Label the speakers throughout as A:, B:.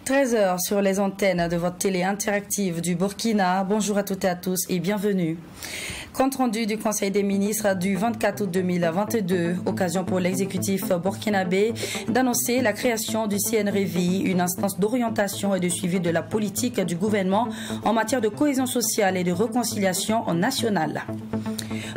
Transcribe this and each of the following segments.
A: 13h sur les antennes de votre télé interactive du Burkina. Bonjour à toutes et à tous et bienvenue. Compte rendu du Conseil des ministres du 24 août 2022, occasion pour l'exécutif burkinabé d'annoncer la création du CNREVI, une instance d'orientation et de suivi de la politique du gouvernement en matière de cohésion sociale et de réconciliation nationale.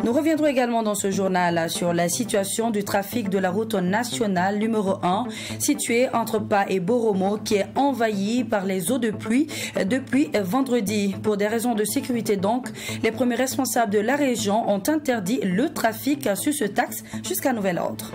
A: Nous reviendrons également dans ce journal sur la situation du trafic de la route nationale numéro 1 située entre Pa et Boromo qui est envahie par les eaux de pluie depuis vendredi. Pour des raisons de sécurité donc, les premiers responsables de la région ont interdit le trafic sur ce axe jusqu'à nouvel ordre.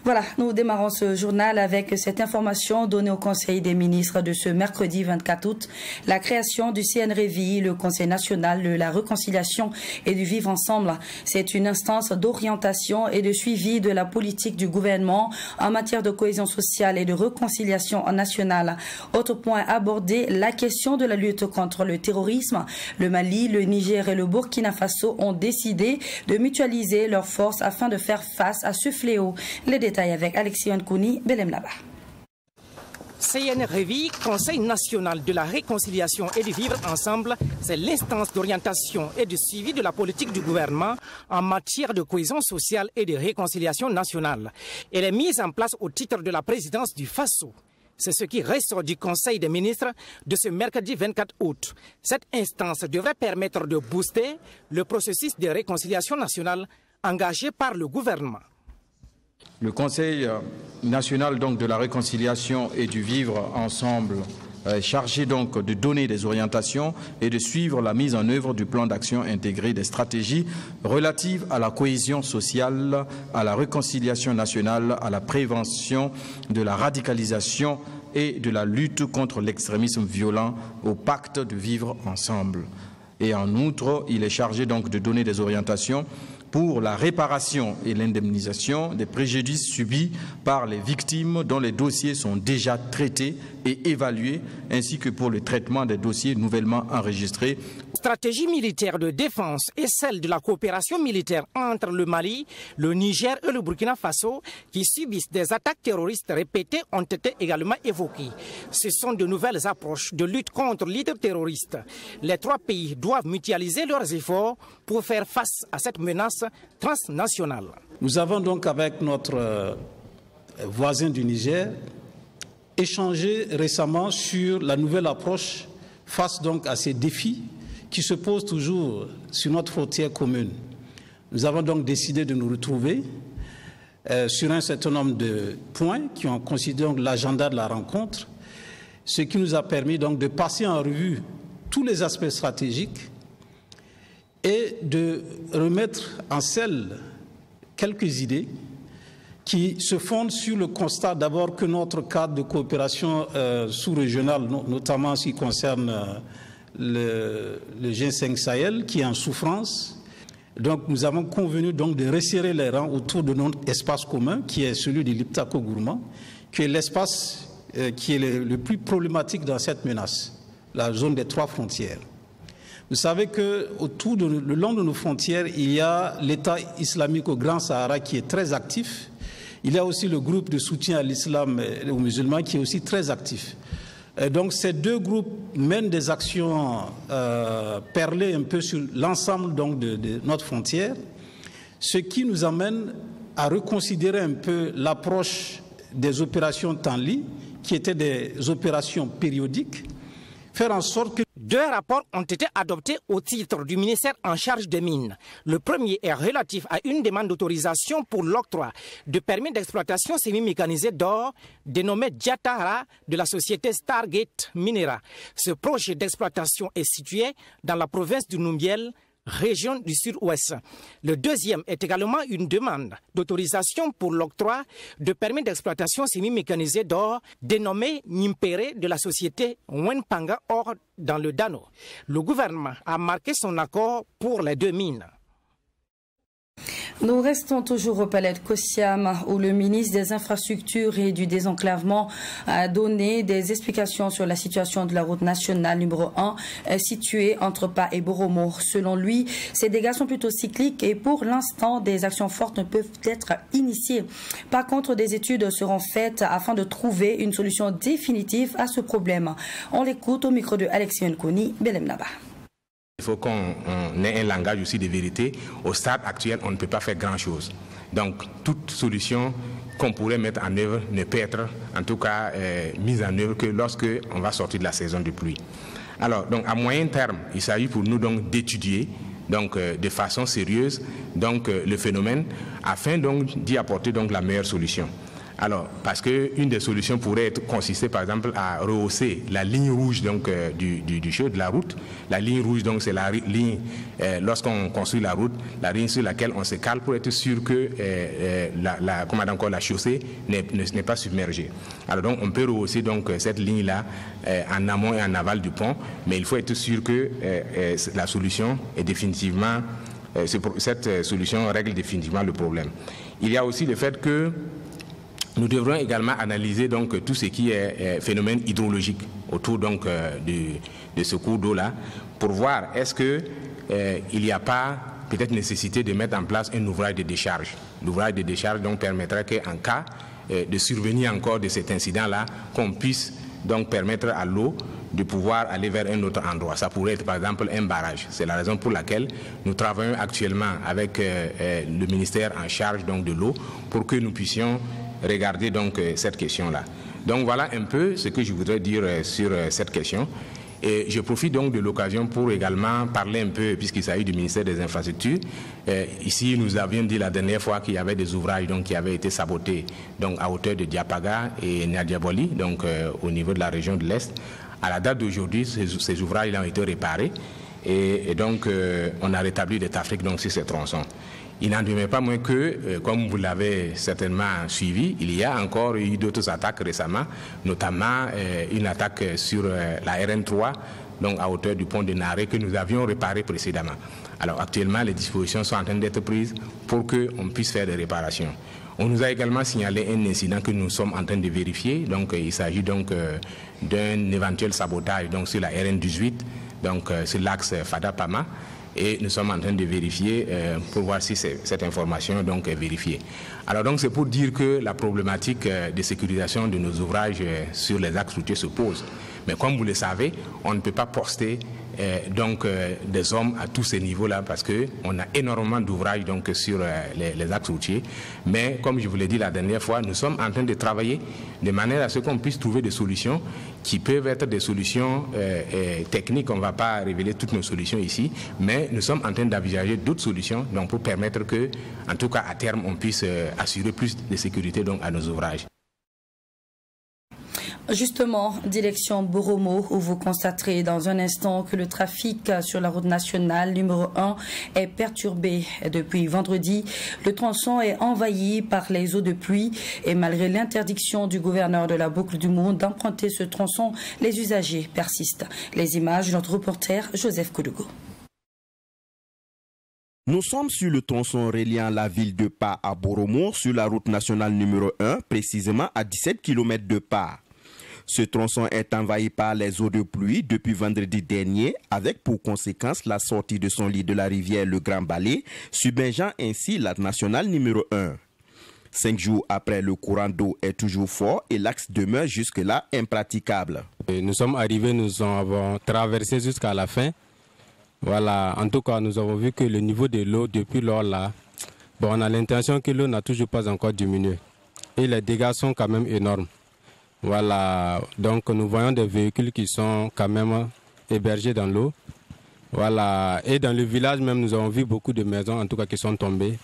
A: Voilà, nous démarrons ce journal avec cette information donnée au Conseil des ministres de ce mercredi 24 août. La création du CNREVI, le Conseil national de la réconciliation et du vivre ensemble. C'est une instance d'orientation et de suivi de la politique du gouvernement en matière de cohésion sociale et de réconciliation nationale. Autre point abordé, la question de la lutte contre le terrorisme. Le Mali, le Niger et le Burkina Faso ont décidé de mutualiser leurs forces afin de faire face à ce fléau. Les détails avec Alexis Nkouni, Belem Laba.
B: CNREVI, Conseil national de la réconciliation et du vivre ensemble, c'est l'instance d'orientation et de suivi de la politique du gouvernement en matière de cohésion sociale et de réconciliation nationale. Elle est mise en place au titre de la présidence du FASO. C'est ce qui ressort du Conseil des ministres de ce mercredi 24 août. Cette instance devrait permettre de booster le processus de réconciliation nationale engagé par le gouvernement.
C: Le Conseil national donc de la réconciliation et du vivre ensemble est chargé donc de donner des orientations et de suivre la mise en œuvre du plan d'action intégré des stratégies relatives à la cohésion sociale, à la réconciliation nationale, à la prévention de la radicalisation et de la lutte contre l'extrémisme violent, au pacte de vivre ensemble. Et en outre, il est chargé donc de donner des orientations pour la réparation et l'indemnisation des préjudices subis par les victimes dont les dossiers sont déjà traités et évalués, ainsi que pour le traitement des dossiers nouvellement enregistrés.
B: Stratégie militaire de défense et celle de la coopération militaire entre le Mali, le Niger et le Burkina Faso qui subissent des attaques terroristes répétées ont été également évoquées. Ce sont de nouvelles approches de lutte contre l'hydre terroriste. Les trois pays doivent mutualiser leurs efforts pour faire face à cette menace transnationale.
D: Nous avons donc avec notre voisin du Niger échangé récemment sur la nouvelle approche face donc à ces défis qui se posent toujours sur notre frontière commune. Nous avons donc décidé de nous retrouver sur un certain nombre de points qui ont considéré l'agenda de la rencontre, ce qui nous a permis donc de passer en revue tous les aspects stratégiques et de remettre en selle quelques idées qui se fondent sur le constat d'abord que notre cadre de coopération sous-régionale, notamment en ce qui concerne le G5 Sahel, qui est en souffrance. Donc nous avons convenu donc de resserrer les rangs autour de notre espace commun, qui est celui de l'Iptako-Gourma, qui est l'espace qui est le plus problématique dans cette menace, la zone des trois frontières. Vous savez que le long de nos frontières, il y a l'État islamique au Grand Sahara qui est très actif. Il y a aussi le groupe de soutien à l'islam et aux musulmans qui est aussi très actif. Donc ces deux groupes mènent des actions perlées un peu sur l'ensemble de notre frontière, ce qui nous amène à reconsidérer un peu l'approche des opérations Tanli, qui étaient des opérations périodiques, faire en sorte que...
B: Deux rapports ont été adoptés au titre du ministère en charge des mines. Le premier est relatif à une demande d'autorisation pour l'octroi de permis d'exploitation semi-mécanisé d'or dénommé Diatara de la société Stargate Minera. Ce projet d'exploitation est situé dans la province du Numbiel, région du sud-ouest. Le deuxième est également une demande d'autorisation pour l'octroi de permis d'exploitation semi-mécanisé d'or dénommé Nimpere de la société Wenpanga Or dans le Dano. Le gouvernement a marqué son accord pour les deux mines.
A: Nous restons toujours au palais de Kossiam où le ministre des Infrastructures et du Désenclavement a donné des explications sur la situation de la route nationale numéro 1 située entre Pa et Boromo. Selon lui, ces dégâts sont plutôt cycliques et pour l'instant, des actions fortes ne peuvent être initiées. Par contre, des études seront faites afin de trouver une solution définitive à ce problème. On l'écoute au micro de Alexis Nkoni, Belem Naba.
E: Il faut qu'on ait un langage aussi de vérité. Au stade actuel, on ne peut pas faire grand-chose. Donc, toute solution qu'on pourrait mettre en œuvre ne peut être, en tout cas, mise en œuvre que lorsque on va sortir de la saison de pluie. Alors, donc, à moyen terme, il s'agit pour nous donc d'étudier, donc, de façon sérieuse, donc, le phénomène, afin donc d'y apporter donc la meilleure solution. Alors, parce qu'une des solutions pourrait consister, par exemple, à rehausser la ligne rouge donc, du chemin de la route. La ligne rouge, donc, c'est la ligne, lorsqu'on construit la route, la ligne sur laquelle on se cale pour être sûr que la chaussée n'est pas submergée. Alors, donc, on peut rehausser donc, cette ligne-là en amont et en aval du pont, mais il faut être sûr que la solution est définitivement, cette solution règle définitivement le problème. Il y a aussi le fait que nous devrons également analyser donc tout ce qui est phénomène hydrologique autour donc de ce cours d'eau-là pour voir est-ce que il n'y a pas peut-être nécessité de mettre en place un ouvrage de décharge. L'ouvrage de décharge donc permettra qu'en cas de survenir encore de cet incident-là, qu'on puisse donc permettre à l'eau de pouvoir aller vers un autre endroit. Ça pourrait être par exemple un barrage. C'est la raison pour laquelle nous travaillons actuellement avec le ministère en charge donc de l'eau pour que nous puissions regarder donc cette question-là. Donc voilà un peu ce que je voudrais dire sur cette question. Et je profite donc de l'occasion pour également parler un peu, puisqu'il s'agit du ministère des Infrastructures. Ici, nous avions dit la dernière fois qu'il y avait des ouvrages donc, qui avaient été sabotés donc, à hauteur de Diapaga et Niadiaboli, donc au niveau de la région de l'Est. À la date d'aujourd'hui, ces ouvrages ont été réparés et donc on a rétabli des trafics donc, sur ces tronçons. Il n'en demeure pas moins que, comme vous l'avez certainement suivi, il y a encore eu d'autres attaques récemment, notamment une attaque sur la RN3, donc à hauteur du pont de Naré, que nous avions réparé précédemment. Alors actuellement, les dispositions sont en train d'être prises pour qu'on puisse faire des réparations. On nous a également signalé un incident que nous sommes en train de vérifier. Donc il s'agit donc d'un éventuel sabotage donc, sur la RN18, donc sur l'axe Fada-Pama. Et nous sommes en train de vérifier pour voir si cette information donc, est vérifiée. Alors donc c'est pour dire que la problématique de sécurisation de nos ouvrages sur les axes routiers se pose. Mais comme vous le savez, on ne peut pas poster des hommes à tous ces niveaux-là parce qu'on a énormément d'ouvrages donc, sur les axes routiers. Mais comme je vous l'ai dit la dernière fois, nous sommes en train de travailler de manière à ce qu'on puisse trouver des solutions qui peuvent être des solutions techniques. On ne va pas révéler toutes nos solutions ici, mais nous sommes en train d'envisager d'autres solutions donc, pour permettre que, en tout cas à terme, on puisse assurer plus de sécurité donc, à nos ouvrages.
A: Justement, direction Boromo, où vous constaterez dans un instant que le trafic sur la route nationale numéro 1 est perturbé. Depuis vendredi, le tronçon est envahi par les eaux de pluie et malgré l'interdiction du gouverneur de la Boucle du Monde d'emprunter ce tronçon, les usagers persistent. Les images de notre reporter Joseph Koudougou.
F: Nous sommes sur le tronçon reliant la ville de Pa à Boromo sur la route nationale numéro 1, précisément à 17 km de Pa. Ce tronçon est envahi par les eaux de pluie depuis vendredi dernier, avec pour conséquence la sortie de son lit de la rivière le Grand Balai, submergeant ainsi la nationale numéro 1. 5 jours après, le courant d'eau est toujours fort et l'axe demeure jusque-là impraticable.
G: Nous sommes arrivés, nous avons traversé jusqu'à la fin. Voilà, en tout cas, nous avons vu que le niveau de l'eau depuis lors là, on a l'intention que l'eau n'a toujours pas encore diminué. Et les dégâts sont quand même énormes. Voilà, donc nous voyons des véhicules qui sont quand même hébergés dans l'eau. Voilà, et dans le village même, nous avons vu beaucoup de maisons en tout cas qui sont tombées.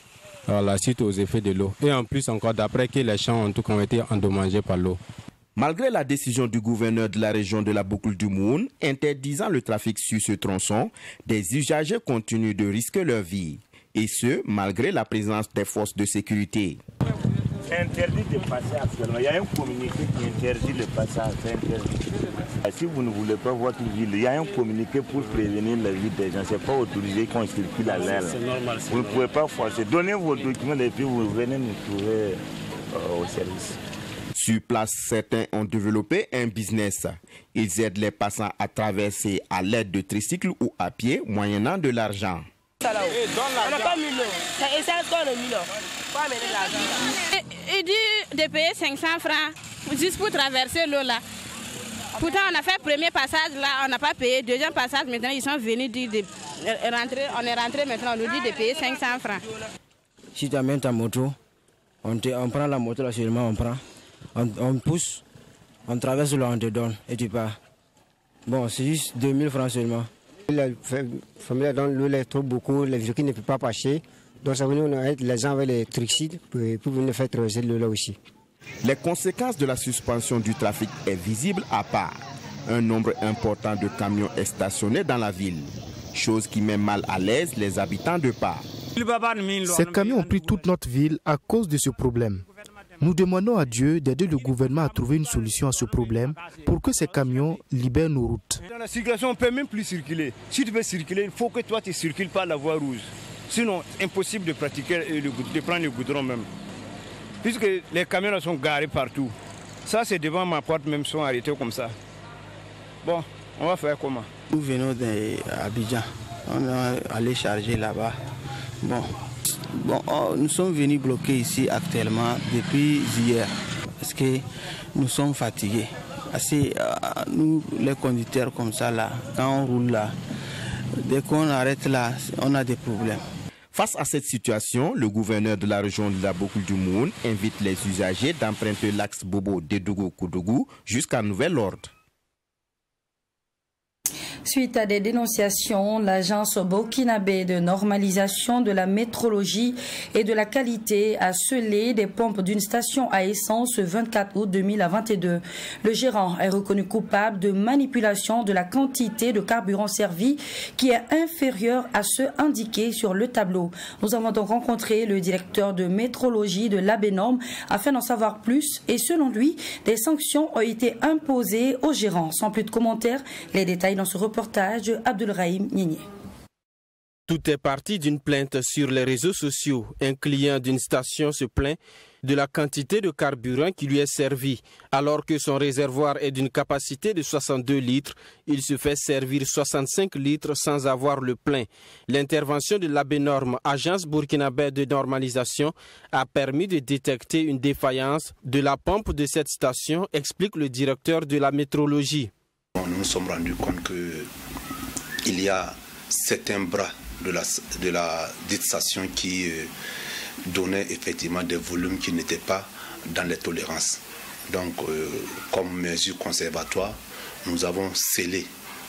G: Voilà, suite aux effets de l'eau. Et en plus encore, d'après que les champs en tout cas ont été endommagés par l'eau.
F: Malgré la décision du gouverneur de la région de la Boucle du Monde interdisant le trafic sur ce tronçon, des usagers continuent de risquer leur vie. Et ce, malgré la présence des forces de sécurité.
H: C'est interdit de passer actuellement. Il y a un communiqué qui interdit le passage. C'est interdit. Si vous ne voulez pas votre ville, il y a un communiqué pour prévenir la vie des gens. Ce n'est pas autorisé qu'on circule à l'air.
D: C'est normal.
H: Vous ne pouvez pas forcer. Donnez vos documents et puis vous venez nous trouver au service.
F: Sur place, certains ont développé un business. Ils aident les passants à traverser à l'aide de tricycles ou à pied, moyennant de l'argent.
I: On n'a pas mis l'eau. C'est ça qu'on a mis l'eau. Faut amener l'argent. Il dit de payer 500 francs juste pour traverser l'eau là. Pourtant, on a fait le premier passage là, on n'a pas payé. Deuxième passage, maintenant, ils sont venus dire de rentrer. On est rentré maintenant, on nous dit de payer 500 francs.
J: Si tu amènes ta moto, on prend la moto là seulement, on pousse, on traverse l'eau, on te donne et tu pars. Bon, c'est juste 2000 francs seulement.
K: La famille dans l'eau est trop beaucoup, les véhicules ne peuvent pas passer. Donc ça veut dire qu'on aide les gens avec les tricycles pour venir faire traverser l'eau là aussi.
F: Les conséquences de la suspension du trafic est visible à part. Un nombre important de camions est stationné dans la ville, chose qui met mal à l'aise les habitants de Par.
L: Ces camions ont pris toute notre ville à cause de ce problème. Nous demandons à Dieu d'aider le gouvernement à trouver une solution à ce problème pour que ces camions libèrent nos routes.
M: Dans la circulation, on ne peut même plus circuler. Si tu veux circuler, il faut que toi tu circules par la voie rouge. Sinon, impossible de pratiquer, de prendre le goudron même. Puisque les camions là sont garés partout. Ça, c'est devant ma porte même, sont arrêtés comme ça. Bon, on va faire comment?
J: Nous venons d'Abidjan. On est allé charger là-bas. Nous sommes venus bloquer ici actuellement depuis hier. Parce que nous sommes fatigués. Nous, les conducteurs comme ça, là, quand on roule là, dès qu'on arrête là, on a des problèmes.
F: Face à cette situation, le gouverneur de la région de la Bokul-du-Moun invite les usagers d'emprunter l'axe Bobo-Dédougou-Koudougou jusqu'à nouvel ordre.
A: Suite à des dénonciations, l'agence burkinabé de normalisation de la métrologie et de la qualité a scellé des pompes d'une station à essence le 24 août 2022. Le gérant est reconnu coupable de manipulation de la quantité de carburant servi qui est inférieure à ce indiqué sur le tableau. Nous avons donc rencontré le directeur de métrologie de l'Abénorme afin d'en savoir plus et selon lui, des sanctions ont été imposées au gérant. Sans plus de commentaires, les détails dans ce reportage de Abdelrahim Nienye.
N: Tout est parti d'une plainte sur les réseaux sociaux. Un client d'une station se plaint de la quantité de carburant qui lui est servi. Alors que son réservoir est d'une capacité de 62 litres, il se fait servir 65 litres sans avoir le plein. L'intervention de l'Abénorme, agence burkinabé de normalisation, a permis de détecter une défaillance de la pompe de cette station, explique le directeur de la métrologie.
O: Nous nous sommes rendus compte qu'il y a certains bras de la dite station qui donnaient effectivement des volumes qui n'étaient pas dans les tolérances. Donc, comme mesure conservatoire, nous avons scellé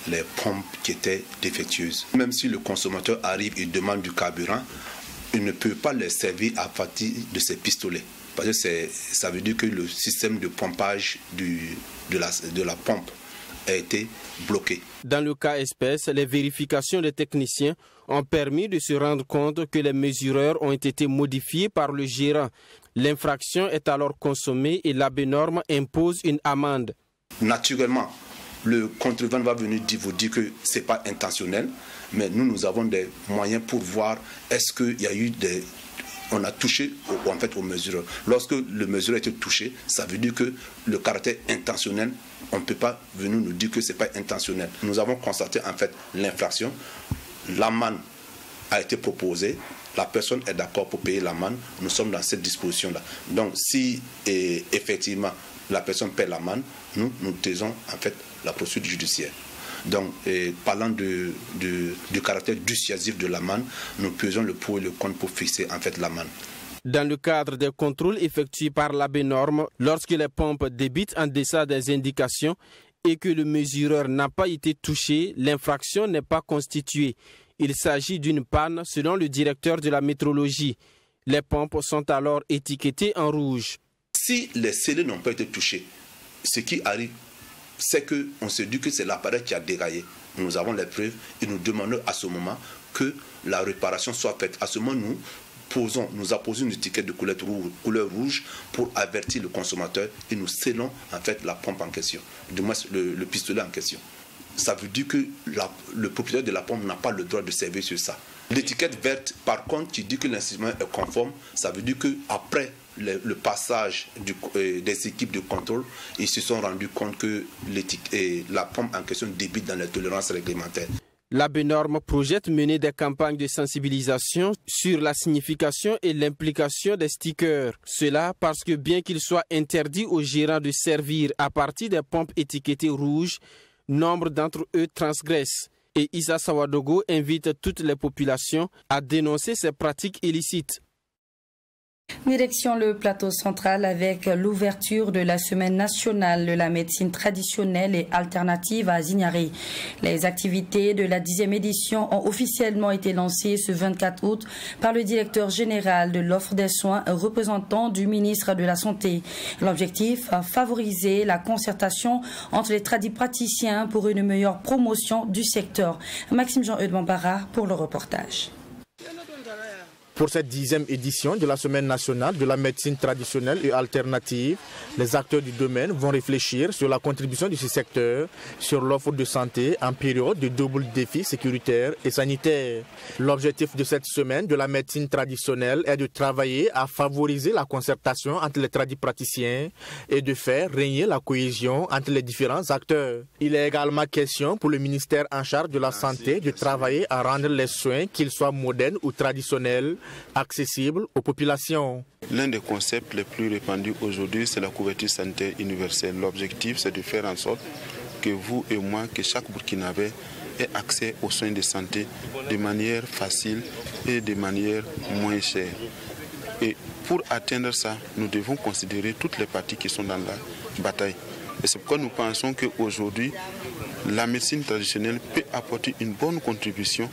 O: les pompes qui étaient défectueuses. Même si le consommateur arrive et demande du carburant, il ne peut pas les servir à partir de ces pistolets. Parce que ça veut dire que le système de pompage de la pompe a été bloqué.
N: Dans le cas espèce, les vérifications des techniciens ont permis de se rendre compte que les mesureurs ont été modifiés par le gérant. L'infraction est alors consommée et l'Abénorme impose une amende.
O: Naturellement, le contrevent va venir vous dire que ce n'est pas intentionnel, mais nous avons des moyens pour voir est-ce qu'il y a eu des... On a touché en fait au mesureur. Lorsque le mesureur a été touché, ça veut dire que le caractère intentionnel, on ne peut pas venir nous dire que ce n'est pas intentionnel. Nous avons constaté en fait l'infraction. L'amende a été proposée. La personne est d'accord pour payer l'amende. Nous sommes dans cette disposition-là. Donc si effectivement la personne paie l'amende, nous taisons en fait la procédure judiciaire. Donc, parlant du caractère dissuasif de l'amende, nous pesons le pour et le contre pour fixer en fait l'amende.
N: Dans le cadre des contrôles effectués par l'Abénorme, lorsque les pompes débitent en deçà des indications et que le mesureur n'a pas été touché, l'infraction n'est pas constituée. Il s'agit d'une panne selon le directeur de la métrologie. Les pompes sont alors étiquetées en rouge.
O: Si les scellés n'ont pas été touchés, ce qui arrive, c'est qu'on se dit que c'est l'appareil qui a déraillé. Nous avons les preuves et nous demandons à ce moment que la réparation soit faite. À ce moment, nous nous apposons une étiquette de couleur rouge pour avertir le consommateur et nous scellons en fait la pompe en question, du moins le pistolet en question. Ça veut dire que le propriétaire de la pompe n'a pas le droit de servir sur ça. L'étiquette verte, par contre, qui dit que l'instrument est conforme, ça veut dire qu'après le passage des équipes de contrôle, ils se sont rendus compte que la pompe en question débute dans les tolérances réglementaires.
N: La Benorme projette mener des campagnes de sensibilisation sur la signification et l'implication des stickers. Cela parce que bien qu'il soit interdit aux gérants de servir à partir des pompes étiquetées rouges, nombre d'entre eux transgressent. Et Issa Sawadogo invite toutes les populations à dénoncer ces pratiques illicites.
A: Direction le plateau central avec l'ouverture de la semaine nationale de la médecine traditionnelle et alternative à Zignari. Les activités de la 10e édition ont officiellement été lancées ce 24 août par le directeur général de l'offre des soins, représentant du ministre de la Santé. L'objectif, favoriser la concertation entre les tradipraticiens pour une meilleure promotion du secteur. Maxime Jean-Eudes Bambara pour le reportage.
P: Pour cette 10e édition de la Semaine nationale de la médecine traditionnelle et alternative, les acteurs du domaine vont réfléchir sur la contribution de ce secteur sur l'offre de santé en période de double défi sécuritaire et sanitaire. L'objectif de cette semaine de la médecine traditionnelle est de travailler à favoriser la concertation entre les tradipraticiens et de faire régner la cohésion entre les différents acteurs. Il est également question pour le ministère en charge de la santé de travailler à rendre les soins, qu'ils soient modernes ou traditionnels, accessible aux populations.
Q: L'un des concepts les plus répandus aujourd'hui, c'est la couverture sanitaire universelle. L'objectif, c'est de faire en sorte que vous et moi, que chaque Burkinabé ait accès aux soins de santé de manière facile et de manière moins chère. Et pour atteindre ça, nous devons considérer toutes les parties qui sont dans la bataille. Et c'est pourquoi nous pensons qu'aujourd'hui, la médecine traditionnelle peut apporter une bonne contribution,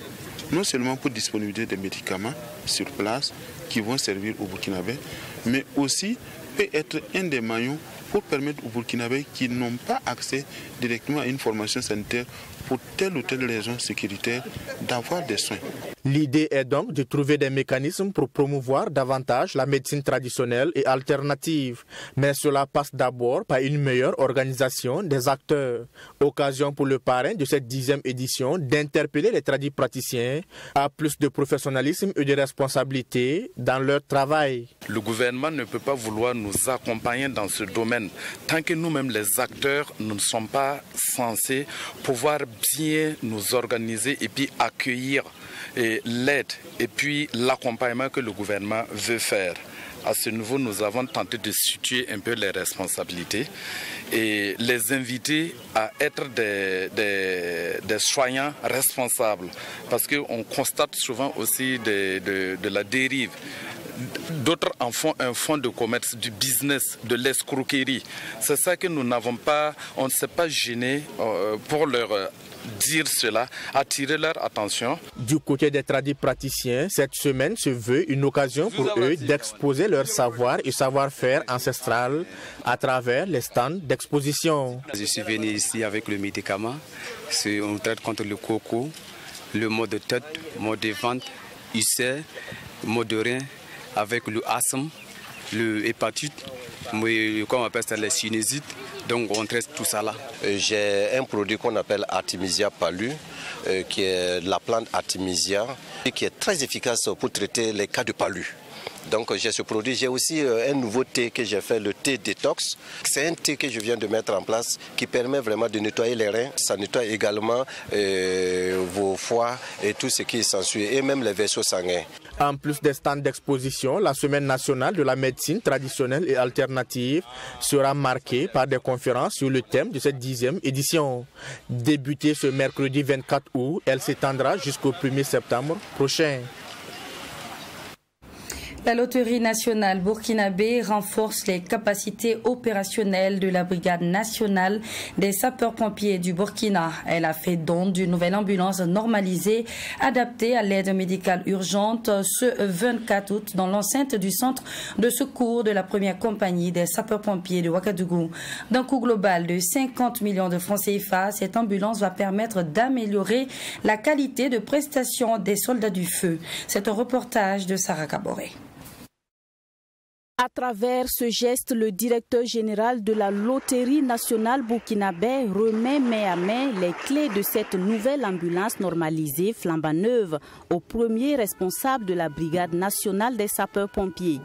Q: non seulement pour disponibiliser des médicaments sur place qui vont servir aux Burkinabés, mais aussi peut être un des maillons pour permettre aux Burkinabés qui n'ont pas accès directement à une formation sanitaire pour telle ou telle raison sécuritaire d'avoir des soins.
P: L'idée est donc de trouver des mécanismes pour promouvoir davantage la médecine traditionnelle et alternative. Mais cela passe d'abord par une meilleure organisation des acteurs. Occasion pour le parrain de cette 10e édition d'interpeller les tradipraticiens à plus de professionnalisme et de responsabilité dans leur travail.
R: Le gouvernement ne peut pas vouloir nous accompagner dans ce domaine tant que nous-mêmes les acteurs ne sommes pas censés pouvoir bien nous organiser et puis accueillir l'aide et puis l'accompagnement que le gouvernement veut faire. À ce niveau, nous avons tenté de situer un peu les responsabilités et les inviter à être des soignants responsables, parce qu'on constate souvent aussi de la dérive. D'autres en font un fonds de commerce, du business, de l'escroquerie. C'est ça que nous n'avons pas, on ne s'est pas gêné pour leur dire cela, attirer leur attention.
P: Du côté des tradipraticiens, cette semaine se veut une occasion pour eux d'exposer leur savoir et savoir-faire ancestral à travers les stands d'exposition.
S: Je suis venu ici avec le médicament. On traite contre le coco, le maux de tête, maux de ventre, ulcère, maux de rein, avec le asthme, le hépatite, comme on appelle ça, les sinusites. Donc on traite tout ça là.
T: J'ai un produit qu'on appelle Artemisia palud, qui est la plante Artemisia, qui est très efficace pour traiter les cas de palu. Donc j'ai ce produit. J'ai aussi un nouveau thé que j'ai fait, le thé détox. C'est un thé que je viens de mettre en place qui permet vraiment de nettoyer les reins. Ça nettoie également vos foies et tout ce qui s'ensuit, et même les vaisseaux sanguins.
P: En plus des stands d'exposition, la Semaine nationale de la médecine traditionnelle et alternative sera marquée par des conférences sur le thème de cette 10e édition. Débutée ce mercredi 24 août, elle s'étendra jusqu'au 1er septembre prochain.
A: La Loterie nationale burkinabé renforce les capacités opérationnelles de la Brigade nationale des sapeurs-pompiers du Burkina. Elle a fait don d'une nouvelle ambulance normalisée adaptée à l'aide médicale urgente ce 24 août dans l'enceinte du centre de secours de la première compagnie des sapeurs-pompiers de Ouagadougou. D'un coût global de 50 millions de francs CFA, cette ambulance va permettre d'améliorer la qualité de prestation des soldats du feu. C'est un reportage de Sarah Kaboré.
U: À travers ce geste, le directeur général de la Loterie nationale burkinabé remet main à main les clés de cette nouvelle ambulance normalisée flambant neuve au premier responsable de la Brigade nationale des sapeurs-pompiers.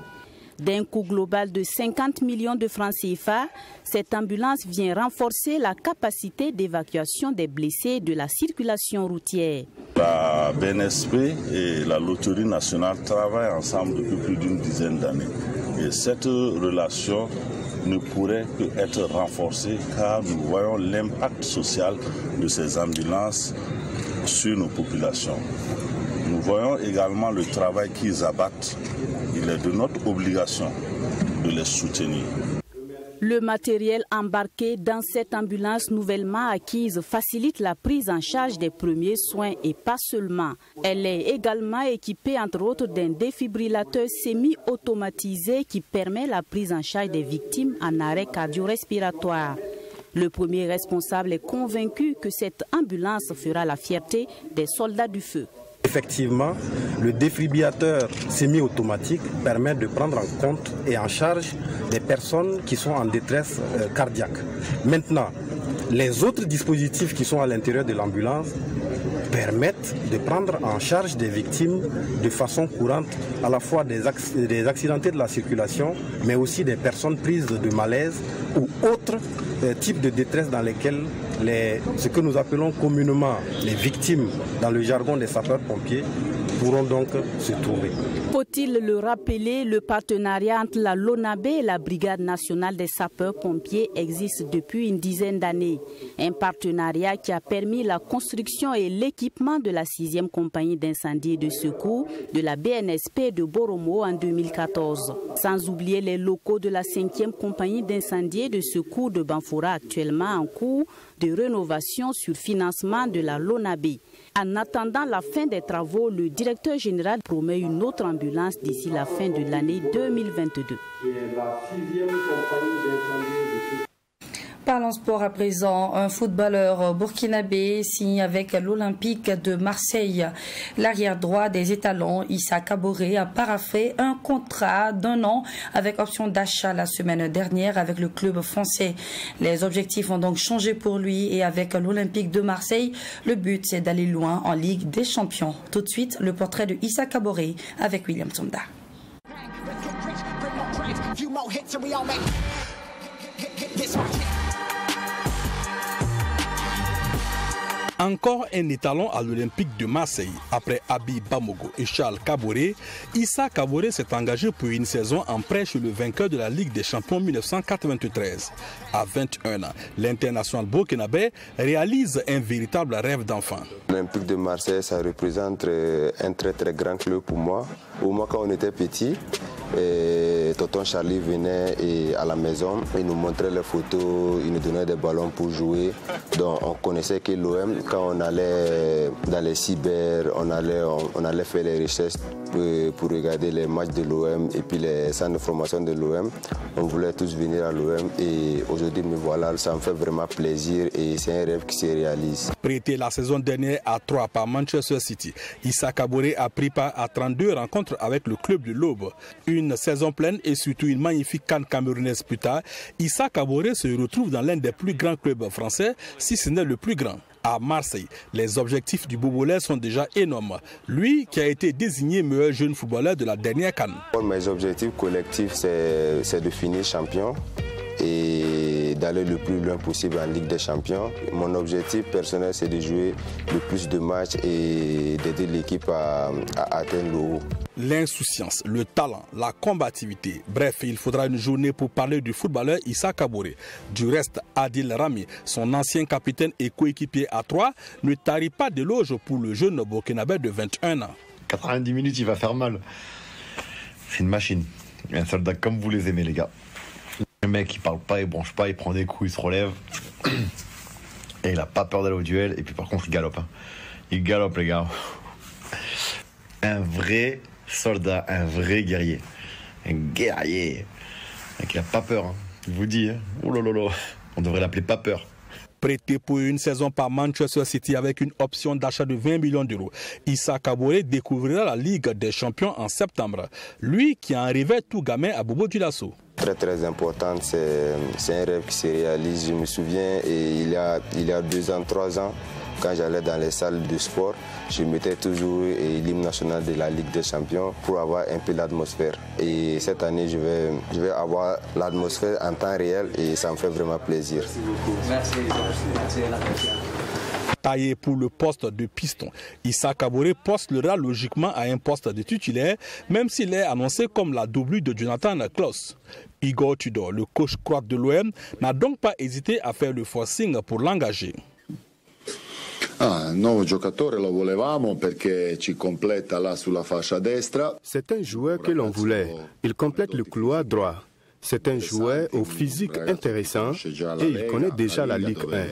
U: D'un coût global de 50 millions de francs CFA, cette ambulance vient renforcer la capacité d'évacuation des blessés de la circulation routière.
V: La BNSP et la Loterie nationale travaillent ensemble depuis plus d'une dizaine d'années. Et cette relation ne pourrait qu'être renforcée car nous voyons l'impact social de ces ambulances sur nos populations. Nous voyons également le travail qu'ils abattent. Il est de notre obligation de les soutenir.
U: Le matériel embarqué dans cette ambulance nouvellement acquise facilite la prise en charge des premiers soins et pas seulement. Elle est également équipée entre autres d'un défibrillateur semi-automatisé qui permet la prise en charge des victimes en arrêt cardio-respiratoire. Le premier responsable est convaincu que cette ambulance fera la fierté des soldats du feu.
W: Effectivement, le défibrillateur semi-automatique permet de prendre en compte et en charge des personnes qui sont en détresse cardiaque. Maintenant, les autres dispositifs qui sont à l'intérieur de l'ambulance permettent de prendre en charge des victimes de façon courante, à la fois des accidentés de la circulation, mais aussi des personnes prises de malaise ou autres types de détresse dans lesquels ce que nous appelons communément les victimes dans le jargon des sapeurs-pompiers pourront donc se trouver.
U: Faut-il le rappeler, le partenariat entre la LONABE et la Brigade nationale des sapeurs-pompiers existe depuis une dizaine d'années. Un partenariat qui a permis la construction et l'équipement de la 6e compagnie d'incendie et de secours de la BNSP de Boromo en 2014. Sans oublier les locaux de la 5e compagnie d'incendie et de secours de Banfora actuellement en cours de rénovation sur financement de la LONABE. En attendant la fin des travaux, le directeur général promet une autre ambulance d'ici la fin de l'année 2022.
A: Parlons sport à présent. Un footballeur burkinabé signe avec l'Olympique de Marseille. L'arrière droit des étalons, Issa Kaboré, a paraphé un contrat d'1 an avec option d'achat la semaine dernière avec le club français. Les objectifs ont donc changé pour lui et avec l'Olympique de Marseille, le but c'est d'aller loin en Ligue des Champions. Tout de suite, le portrait de Issa Kaboré avec William Tsonda.
X: Encore un étalon à l'Olympique de Marseille. Après Abi Bamogo et Charles Kaboré, Issa Kaboré s'est engagé pour une saison en prêt chez le vainqueur de la Ligue des Champions 1993. À 21 ans, l'international burkinabé réalise un véritable rêve d'enfant.
Y: L'Olympique de Marseille, ça représente un très grand club pour moi. Au moins quand on était petit, tonton Charlie venait à la maison, il nous montrait les photos, il nous donnait des ballons pour jouer. Donc on connaissait que l'OM, quand on allait dans les cyber, on allait faire les recherches pour regarder les matchs de l'OM et puis les centres de formation de l'OM. On voulait tous venir à l'OM et aujourd'hui me voilà, ça me fait vraiment plaisir et c'est un rêve qui se réalise.
X: Prêté la saison dernière à 3 par Manchester City, Issa Kaboré a pris part à 32 rencontres avec le club de l'Aube. Une saison pleine et surtout une magnifique CAN camerounaise plus tard, Issa Kaboré se retrouve dans l'un des plus grands clubs français, si ce n'est le plus grand. À Marseille, les objectifs du Bobolais sont déjà énormes. Lui qui a été désigné meilleur jeune footballeur de la dernière CAN.
Y: Mes objectifs collectifs, c'est de finir champion et d'aller le plus loin possible en Ligue des Champions. Mon objectif personnel, c'est de jouer le plus de matchs et d'aider l'équipe à atteindre le haut.
X: L'insouciance, le talent, la combativité. Bref, il faudra une journée pour parler du footballeur Issa Kaboré. Du reste, Adil Rami, son ancien capitaine et coéquipier à 3, ne tarit pas d'éloges pour le jeune burkinabé de 21 ans.
Z: 90 minutes, il va faire mal.
B: c'est une machine. Un soldat comme vous les aimez, les gars. Le mec, il parle pas, il bronche pas, il prend des coups, il se relève. Et il a pas peur d'aller au duel. Et puis par contre, il galope. Hein. Il galope, les gars. Un vrai soldat, un vrai guerrier. Un guerrier. Qui a pas peur. Hein. Je vous dis, hein. Oh là là là. On devrait l'appeler pas peur.
X: Prêté pour une saison par Manchester City avec une option d'achat de 20 millions d'euros, Issa Kaboré découvrira la Ligue des Champions en septembre. Lui qui en rêvait tout gamin à Bobo Dioulasso.
Y: Très important, c'est un rêve qui se réalise. Je me souviens, et il y a 2 ans, 3 ans, quand j'allais dans les salles de sport, je mettais toujours l'hymne national de la Ligue des Champions pour avoir un peu l'atmosphère. Et cette année, je vais avoir l'atmosphère en temps réel et ça me fait vraiment plaisir.
C: Merci beaucoup. Merci.
X: Taillé pour le poste de piston, Issa Kaboré postulera logiquement à un poste de titulaire, même s'il est annoncé comme la doublure de Jonathan Klaus. Igor Tudor, le coach croate de l'OM, n'a donc pas hésité à faire le forcing pour l'engager.
D: Un nuovo giocatore lo volevamo perché ci completa là sulla fascia destra.
E: C'est un joueur que l'on voulait. Il complète le couloir droit. C'est un joueur au physique intéressant et il connaît déjà la Ligue 1.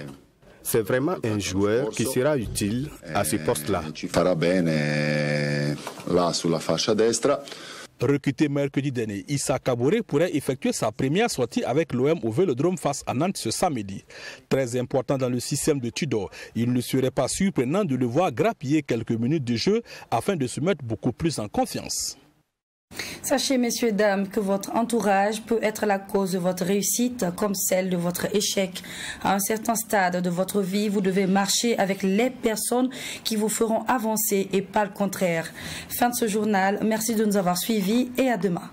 E: C'est vraiment un joueur qui sera utile à ce poste-là.
D: Ci farà bene là sulla fascia destra.
X: Recruté mercredi dernier, Issa Kaboré pourrait effectuer sa première sortie avec l'OM au Vélodrome face à Nantes ce samedi. Très important dans le système de Tudor, il ne serait pas surprenant de le voir grappiller quelques minutes de jeu afin de se mettre beaucoup plus en confiance.
A: Sachez, messieurs, dames, que votre entourage peut être la cause de votre réussite comme celle de votre échec. À un certain stade de votre vie, vous devez marcher avec les personnes qui vous feront avancer et pas le contraire. Fin de ce journal. Merci de nous avoir suivis et à demain.